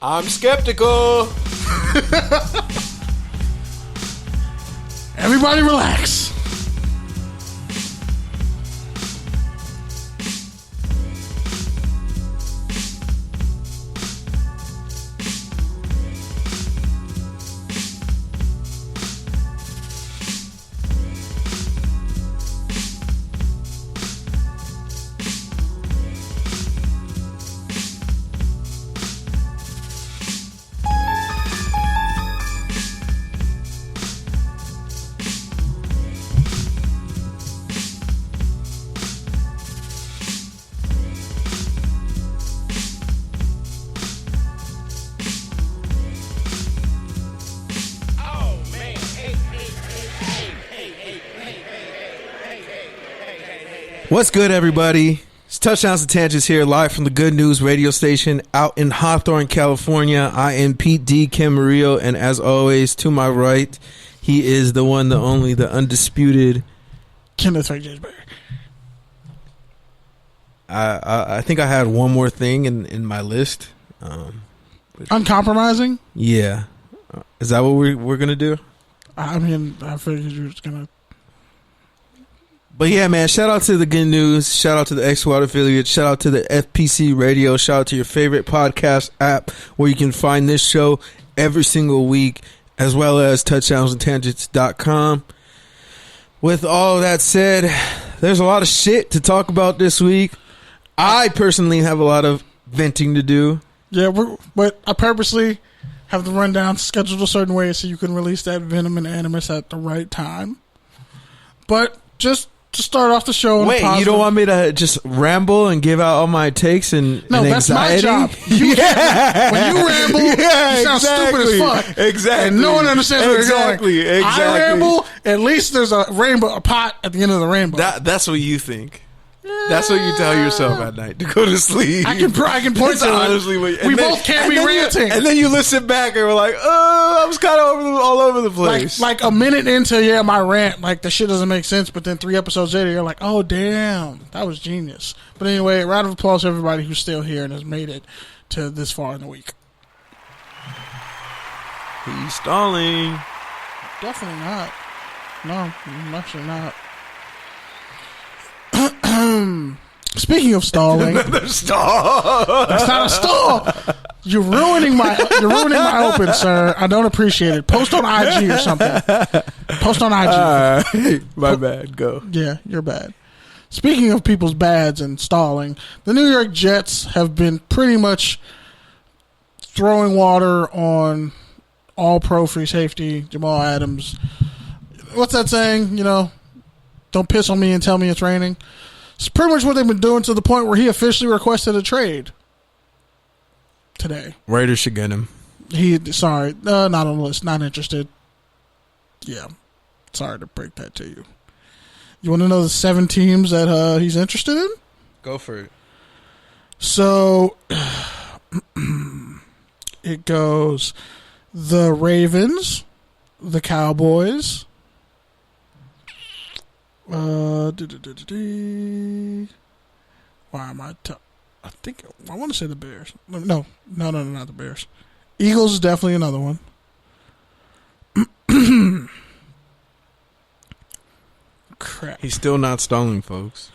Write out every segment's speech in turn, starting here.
I'm skeptical. Everybody relax. What's good, everybody? It's Touchdowns and Tangents here, live from the Good News radio station out in Hawthorne, California. I am Pete D. Camarillo, and as always, to my right, he is the one, the only, the undisputed Kenneth James. I think I had one more thing in my list. Uncompromising? Yeah. Is that what we're going to do? I mean, I figured you were just going to. But yeah, man, shout out to the Good News. Shout out to the X-Squad affiliate. Shout out to the FPC Radio. Shout out to your favorite podcast app where you can find this show every single week, as well as touchdownsandtangents.com. With all that said, there's a lot of shit to talk about this week. I personally have a lot of venting to do. Yeah, but I purposely have the rundown scheduled a certain way so you can release that venom and animus at the right time. But just to start off the show. Wait, you don't want me to just ramble and give out all my takes and that's anxiety? My job. When you ramble, you sound stupid as fuck. Exactly. And no one understands where you're going. Exactly. I ramble, at least there's a pot at the end of the rainbow. That's what you think. That's what you tell yourself at night to go to sleep. I can point to honestly. We both can't be ranting. And then you listen back and we're like, oh, I was kind of all over the place. Like a minute into my rant, like the shit doesn't make sense. But then 3 episodes later, you're like, oh damn, that was genius. But anyway, round of applause to everybody who's still here and has made it to this far in the week. He's stalling. Definitely not. No, I'm actually not. Speaking of stalling, another stall. That's not a stall. You're ruining my open, sir. I don't appreciate it. Post on IG or something. Post on IG. My bad. Go. Yeah, you're bad. Speaking of people's bads and stalling, the New York Jets have been pretty much throwing water on all pro free safety Jamal Adams. What's that saying? Don't piss on me and tell me it's raining. It's pretty much what they've been doing to the point where he officially requested a trade today. Raiders should get him. Not on the list. Not interested. Yeah. Sorry to break that to you. You want to know the 7 teams that he's interested in? Go for it. So, it goes the Ravens, the Cowboys, why am I I think I want to say the Bears. No, not the Bears. Eagles is definitely another one. Crap. He's still not stalling, folks.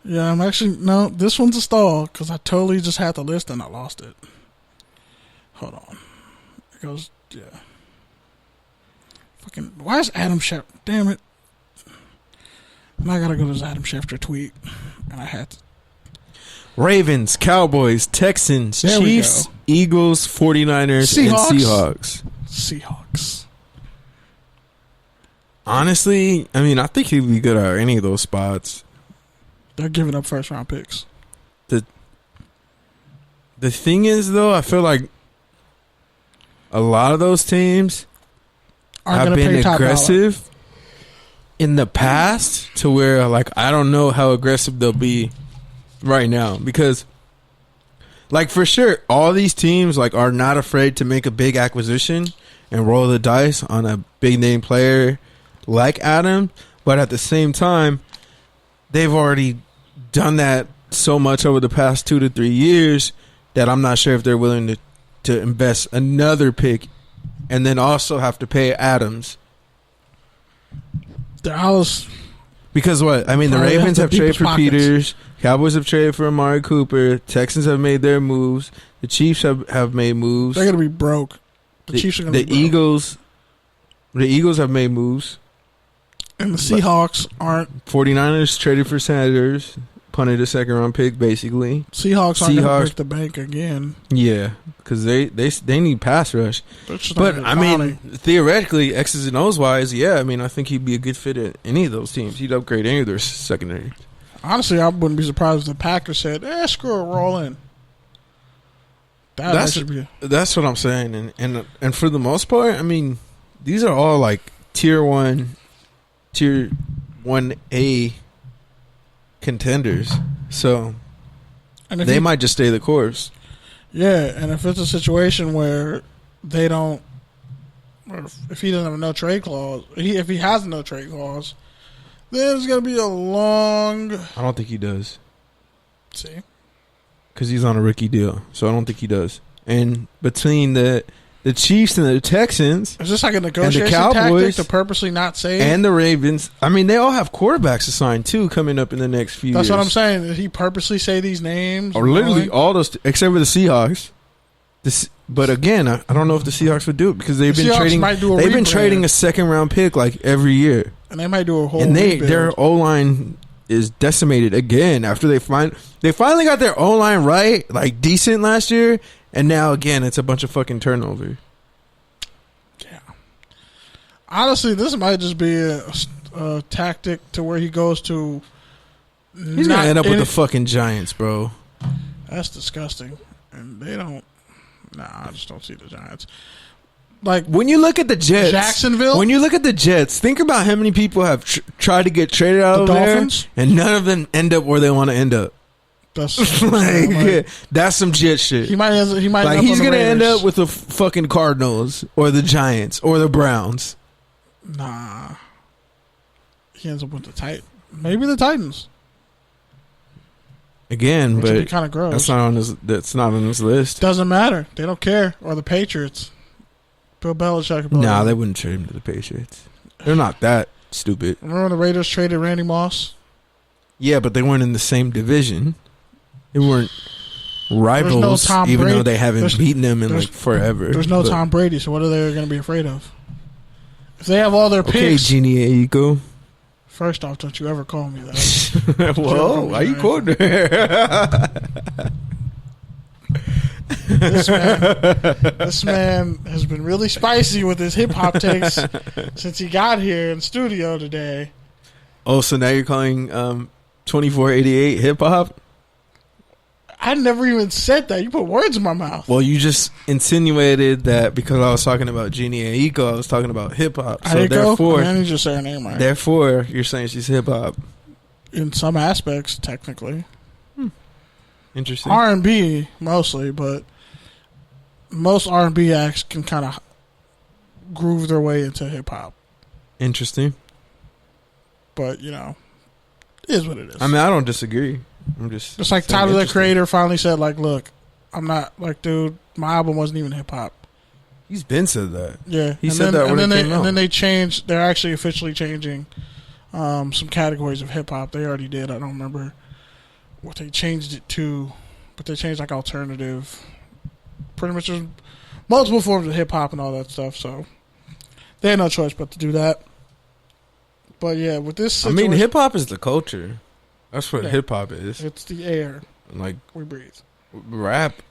Yeah, I'm actually this one's a stall because I totally just had the list and I lost it. Hold on. It goes fucking why is Adam Schefter? Damn it. And I gotta go to this Adam Schefter tweet. And I had to. Ravens, Cowboys, Texans, Chiefs, Eagles, 49ers, and Seahawks. Honestly, I mean, I think he'd be good at any of those spots. They're giving up first round picks. The thing is, though, I feel like a lot of those teams have been aggressive in the past to where, like, I don't know how aggressive they'll be right now because, like, for sure, all these teams, like, are not afraid to make a big acquisition and roll the dice on a big name player like Adam, but at the same time, they've already done that so much over the past 2 to 3 years that I'm not sure if they're willing to to invest another pick and then also have to pay Adams. Dallas. Because what? I mean, the Ravens have traded for Peters. Cowboys have traded for Amari Cooper. Texans have made their moves. The Chiefs have made moves. They're going to be broke. The Chiefs are going to be broke. The Eagles have made moves. And the Seahawks aren't. 49ers traded for Sanders. Punted a second-round pick, basically. Seahawks aren't going to break the bank again. Yeah, because they need pass rush. But, I mean, theoretically, X's and O's wise, yeah, I mean, I think he'd be a good fit at any of those teams. He'd upgrade any of their secondary. Honestly, I wouldn't be surprised if the Packers said, screw it, roll in. That's what I'm saying. And for the most part, I mean, these are all like tier 1A contenders. So they might just stay the course. Yeah, and if it's a situation where they don't, or if he doesn't have a no trade clause, if he has a no trade clause, then it's going to be a long. I don't think he does. See? Because he's on a rookie deal. So I don't think he does. And between the Chiefs and the Texans, is this like a negotiation tactic to purposely not say? And the Ravens. I mean, they all have quarterbacks assigned too coming up in the next few years. That's what I'm saying. Did he purposely say these names? Or literally all those, except for the Seahawks. But again, I don't know if the Seahawks would do it because they've been trading a second round pick like every year, and they might do a whole. And their O-line is decimated again after they finally got their O-line right, like decent last year. And now, again, it's a bunch of fucking turnover. Yeah. Honestly, this might just be a tactic to where he goes to... He's going to end up with the fucking Giants, bro. That's disgusting. And they don't... Nah, I just don't see the Giants. Like, when you look at the Jets... Jacksonville? When you look at the Jets, think about how many people have tried to get traded out of Dolphins? there, and none of them end up where they want to end up. That's that's some Jet shit. He might like he's gonna end up with the fucking Cardinals or the Giants or the Browns. Nah, he ends up with the maybe the Titans again, but kind of gross. That's not on his list. Doesn't matter. They don't care. Or the Patriots. Bill Belichick. Nah, they wouldn't trade him to the Patriots. They're not that stupid. Remember when the Raiders traded Randy Moss? Yeah, but they weren't in the same division. They weren't rivals, even though they haven't beaten them in like forever. There's no Tom Brady, so what are they going to be afraid of? If they have all their picks... Okay, Genie Aiko. First off, don't you ever call me that. Whoa, why you quoting her? This man has been really spicy with his hip-hop takes since he got here in studio today. Oh, so now you're calling 2488 hip-hop? I never even said that. You put words in my mouth. Well, you just insinuated that because I was talking about Jeannie Aiko, I was talking about hip hop. So therefore, I need to say her name right. Therefore, you're saying she's hip hop. In some aspects, technically. Interesting. R&B mostly, but most R&B acts can kind of groove their way into hip hop. Interesting. But it is what it is. I mean, I don't disagree. I'm just. It's like Tyler, the Creator, finally said, like, look, I'm not, like, dude, my album wasn't even hip hop. He's been said that. Yeah. He said that when it came out. And then they changed, they're actually officially changing some categories of hip hop. They already did. I don't remember what they changed it to, but they changed, like, alternative. Pretty much there's multiple forms of hip hop and all that stuff, so they had no choice but to do that. But, yeah, with this situation, I mean, hip hop is the culture. That's what hip hop is. It's the air like we breathe. Rap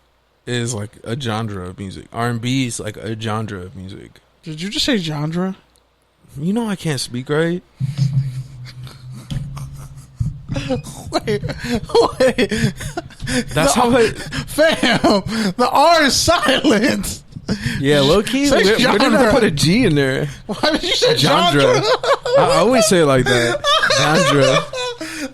is like a genre of music. R&B is like a genre of music. Did you just say genre? You know I can't speak right. Wait. That's how fam, the R is silent. Yeah, low key. Where did I put a G in there? Why did you say genre? I always say it like that. Genre.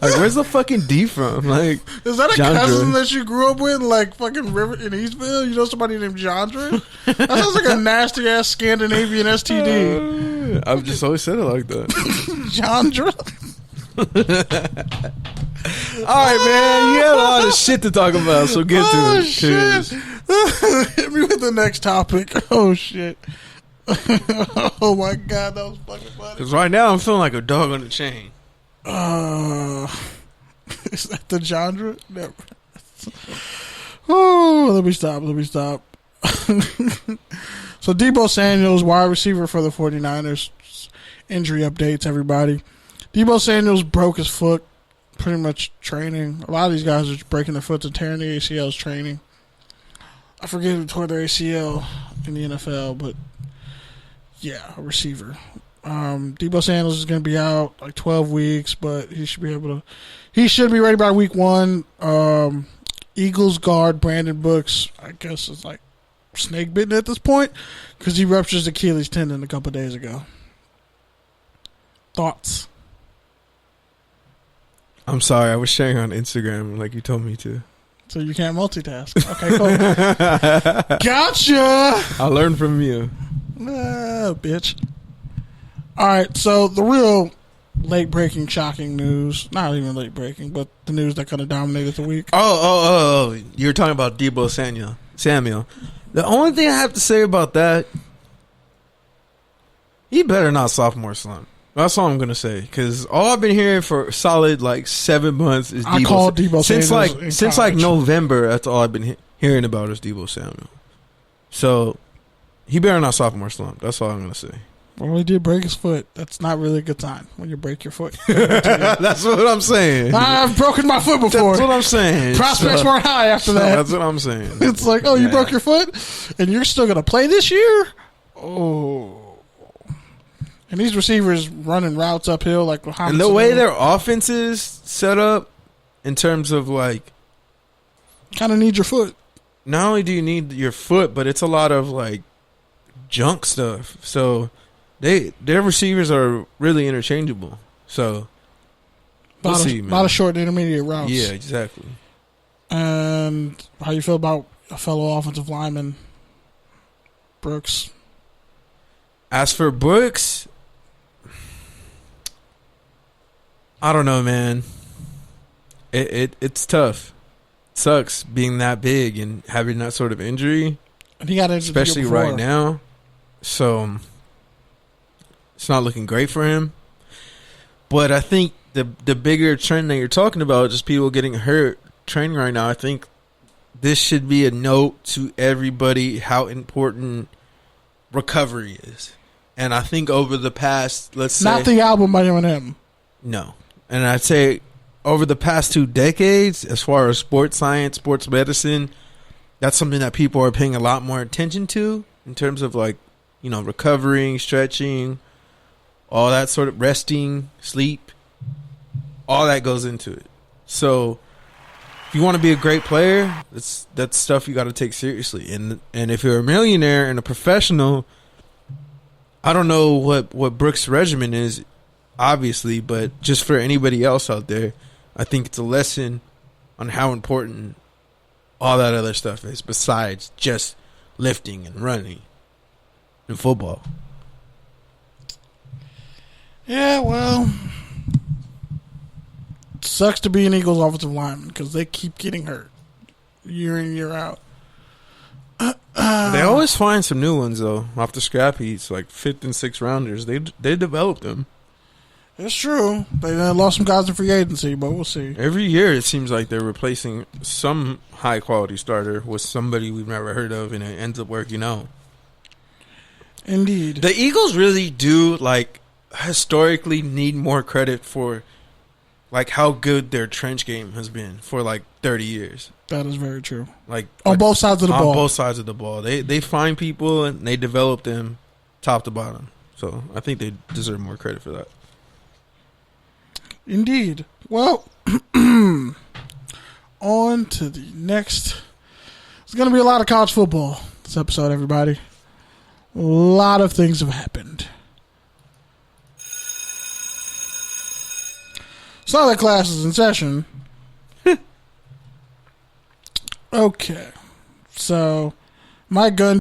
Like, where's the fucking D from? Like, is that a cousin that you grew up with, like fucking River in Eastville? You know somebody named Jandra? That sounds like a nasty ass Scandinavian STD. I've just always said it like that. Jandra. All right, man. You have a lot of shit to talk about, so get to it. Shit. Hit me with the next topic. Oh, shit. Oh, my God. That was fucking funny. Because right now I'm feeling like a dog on the chain. Is that the genre? Never. Oh, let me stop. So Deebo Samuels, wide receiver for the 49ers. Injury updates, everybody. Deebo Samuels broke his foot pretty much training. A lot of these guys are breaking their foot and tearing their ACLs training. I forget who tore their ACL in the NFL, but yeah, a receiver. Deebo Samuels is going to be out like 12 weeks, but he should be ready by week 1. Eagles guard Brandon Brooks, I guess it's like snake bitten at this point because he ruptured his Achilles tendon a couple days ago. Thoughts? I'm sorry, I was sharing on Instagram like you told me to. So you can't multitask. Okay, cool. Gotcha! I learned from you. Bitch. Alright, so the real late-breaking, shocking news, not even late-breaking, but the news that kind of dominated the week. Oh. You're talking about Deebo Samuel. The only thing I have to say about that, he better not sophomore slump. That's all I'm going to say. Because all I've been hearing for solid, 7 months is Deebo. I called Deebo Samuel since November, that's all I've been hearing about is Deebo Samuel. So, he better not sophomore slump. That's all I'm going to say. Well, he did break his foot. That's not really a good sign when you break your foot. That's what I'm saying. I've broken my foot before. That's what I'm saying. Prospects weren't high after that. That's what I'm saying. It's like, you broke your foot? And you're still going to play this year? Oh. And these receivers running routes uphill like Muhammad. And the way their offense is set up in terms of kind of need your foot. Not only do you need your foot, but it's a lot of junk stuff. So their receivers are really interchangeable. So we'll see, man. A lot of short and intermediate routes. Yeah, exactly. And how you feel about a fellow offensive lineman, Brooks? As for Brooks, I don't know, man. It's tough. It sucks being that big and having that sort of injury. And he got injured especially right now. So it's not looking great for him. But I think the bigger trend that you're talking about, just people getting hurt training right now, I think this should be a note to everybody how important recovery is. And I think over the past, let's say... Not the album by Eminem. No. And I'd say over the past 2 decades, as far as sports science, sports medicine, that's something that people are paying a lot more attention to in terms of recovering, stretching, all that sort of resting, sleep, all that goes into it. So if you want to be a great player, that's stuff you got to take seriously. And if you're a millionaire and a professional, I don't know what Brooks' regimen is, obviously, but just for anybody else out there, I think it's a lesson on how important all that other stuff is besides just lifting and running and football. Yeah, well, it sucks to be an Eagles offensive lineman because they keep getting hurt year in, year out. They always find some new ones, though, off the scrap heaps, like 5th and 6th rounders. They develop them. It's true. They lost some guys in free agency, but we'll see. Every year it seems like they're replacing some high-quality starter with somebody we've never heard of, and it ends up working out. Indeed. The Eagles really do, historically need more credit for, how good their trench game has been for, 30 years. That is very true. On both sides of the ball. On both sides of the ball. They find people, and they develop them top to bottom. So, I think they deserve more credit for that. Indeed. Well, on to the next. There's going to be a lot of college football this episode, everybody. A lot of things have happened. So the class is in session. Okay. So, Mike Gundy